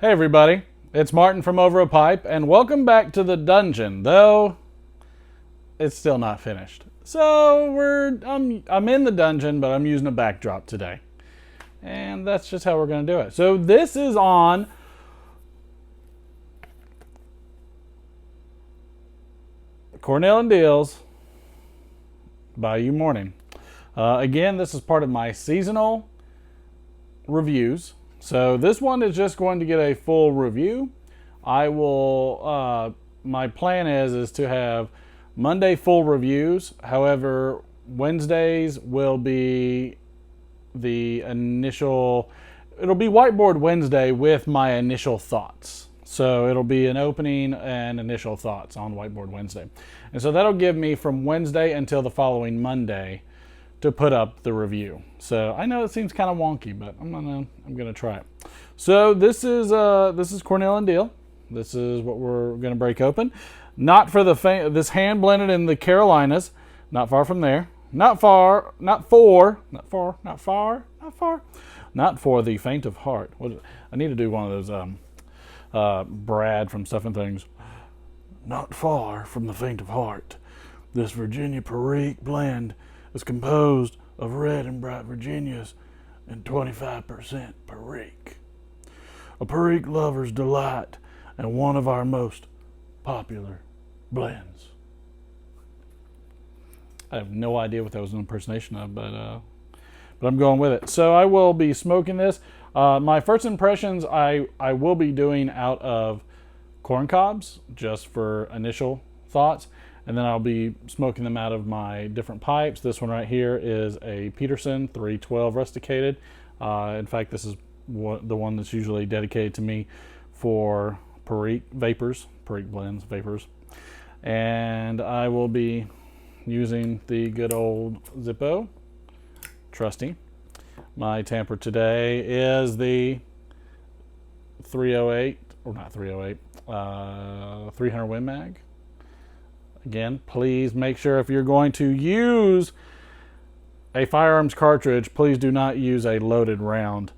Hey everybody, it's Martin from Over a Pipe, and welcome back to the dungeon, though it's still not finished. So I'm in the dungeon, but I'm using a backdrop today. And that's just how we're going to do it. So this is on Cornell and Deal's Bayou Morning. Again, this is part of my seasonal reviews. So this one is just going to get a full review. I will, my plan is to have Monday full reviews. However, Wednesdays will be the initial, it'll be Whiteboard Wednesday with my initial thoughts. So it'll be an opening and initial thoughts on Whiteboard Wednesday. And so that'll give me from Wednesday until the following Monday to put up the review. So I know it seems kind of wonky, but I'm gonna try it. So this is Cornell and Deal. This is what we're gonna break open. Not for the this hand blended in the Carolinas. Not far from there. Not for the faint of heart. I need to do one of those Brad from Stuff and Things. Not far from the faint of heart. This Virginia Perique blend is composed of red and bright Virginias and 25% Perique. A Perique lover's delight and one of our most popular blends. I have no idea what that was an impersonation of, but I'm going with it. So I will be smoking this. My first impressions I will be doing out of corn cobs just for initial thoughts. And then I'll be smoking them out of my different pipes. This one right here is a Peterson 312 rusticated. In fact, this is the one that's usually dedicated to me for Perique vapors, Perique blends, vapors. And I will be using the good old Zippo, trusty. My tamper today is the 308, or not 308, 300 Win Mag. Again, please make sure if you're going to use a firearms cartridge, please do not use a loaded round.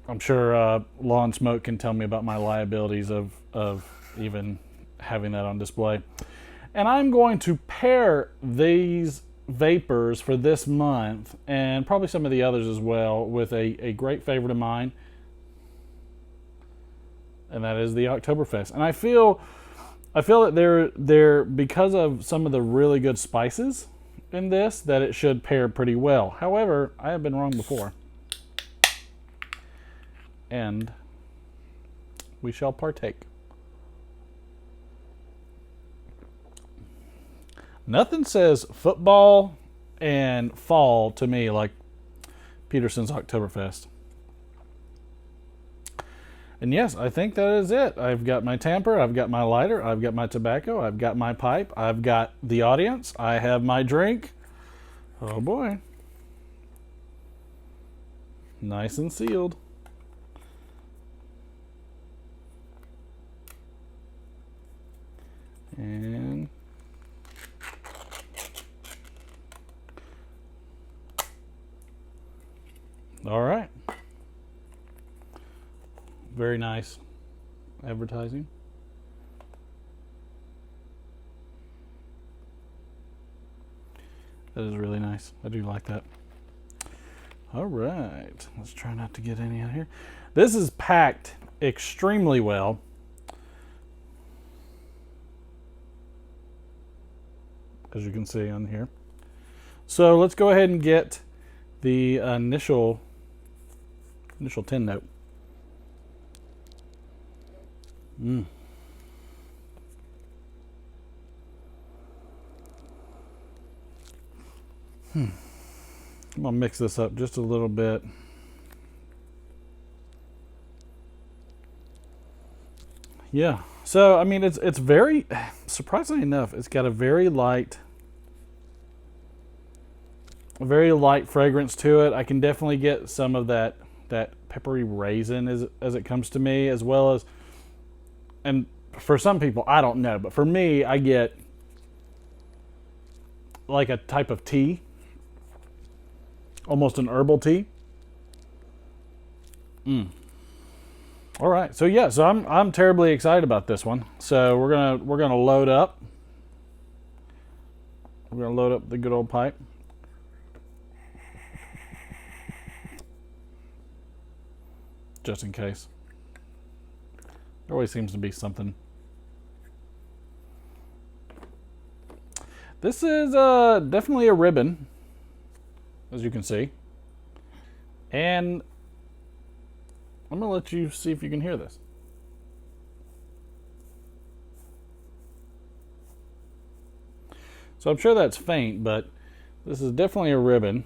I'm sure Law and Smoke can tell me about my liabilities of even having that on display. And I'm going to pair these vapors for this month, and probably some of the others as well, with a great favorite of mine, and that is the Oktoberfest. And I feel that they're because of some of the really good spices in this, that it should pair pretty well. However, I have been wrong before. And we shall partake. Nothing says football and fall to me like Peterson's Oktoberfest. And yes, I think that is it. I've got my tamper, I've got my lighter, I've got my tobacco, I've got my pipe, I've got the audience, I have my drink. Oh boy. Nice and sealed. And all right. Very nice advertising. That is really nice. I do like that. All right. Let's try not to get any out here. This is packed extremely well. As you can see on here. So let's go ahead and get the initial 10 note. I'm gonna mix this up just a little bit. Yeah. So I mean, it's very, surprisingly enough, it's got a very light fragrance to it. I can definitely get some of that peppery raisin as it comes to me, as well as, and for some people, I don't know, but for me, I get like a type of tea, almost an herbal tea. All right, so yeah, so I'm terribly excited about this one. So we're gonna load up. We're gonna load up the good old pipe. Just in case. There always seems to be something. This is definitely a ribbon, as you can see. And I'm going to let you see if you can hear this. So I'm sure that's faint, but this is definitely a ribbon.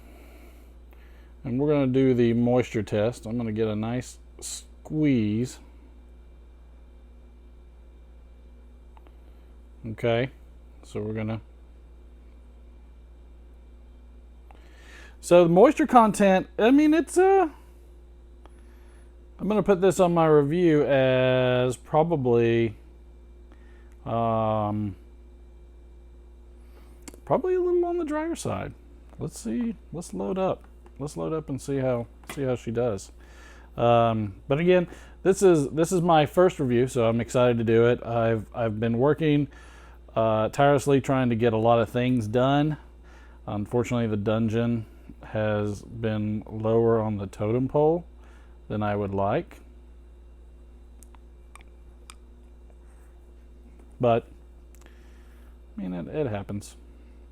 And we're going to do the moisture test. I'm going to get a nice squeeze. Okay, so we're going to... So the moisture content, I mean, it's I'm going to put this on my review as probably probably a little on the drier side. Let's see. Let's load up. Let's load up and see how she does. But again, this is my first review, so I'm excited to do it. I've been working tirelessly trying to get a lot of things done. Unfortunately, the dungeon has been lower on the totem pole than I would like. But I mean, it happens.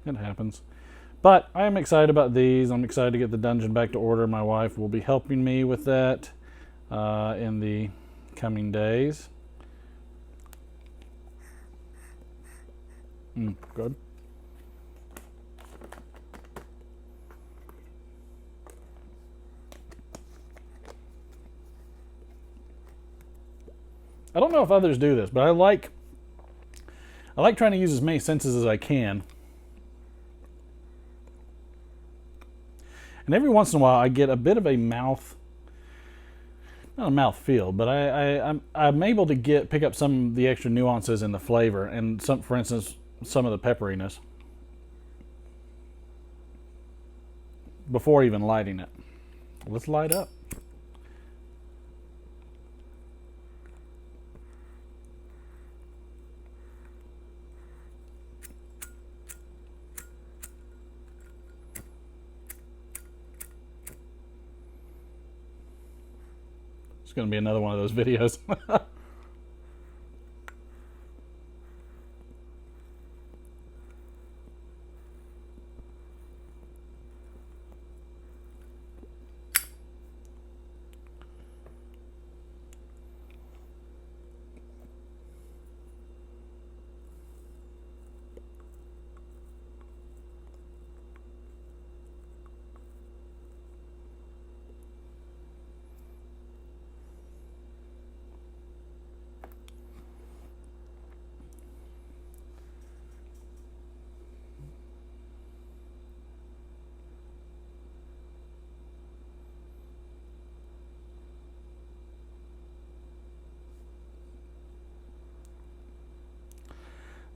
It happens. But I am excited about these. I'm excited to get the dungeon back to order. My wife will be helping me with that in the coming days. Good. I don't know if others do this, but I like trying to use as many senses as I can. And every once in a while, I get a bit of a mouth, not a mouth feel, but I'm able to pick up some of the extra nuances in the flavor, and some, for instance, some of the pepperiness before even lighting it. Let's light up. It's going to be another one of those videos.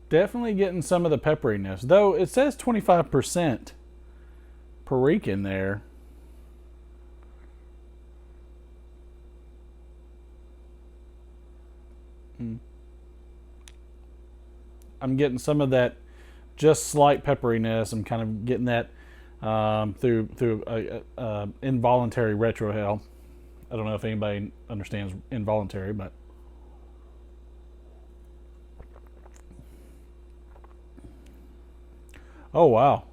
Definitely getting some of the pepperiness, though it says 25% perique in there. I'm getting some of that just slight pepperiness. I'm kind of getting that through involuntary retrohale. I don't know if anybody understands involuntary, but oh wow.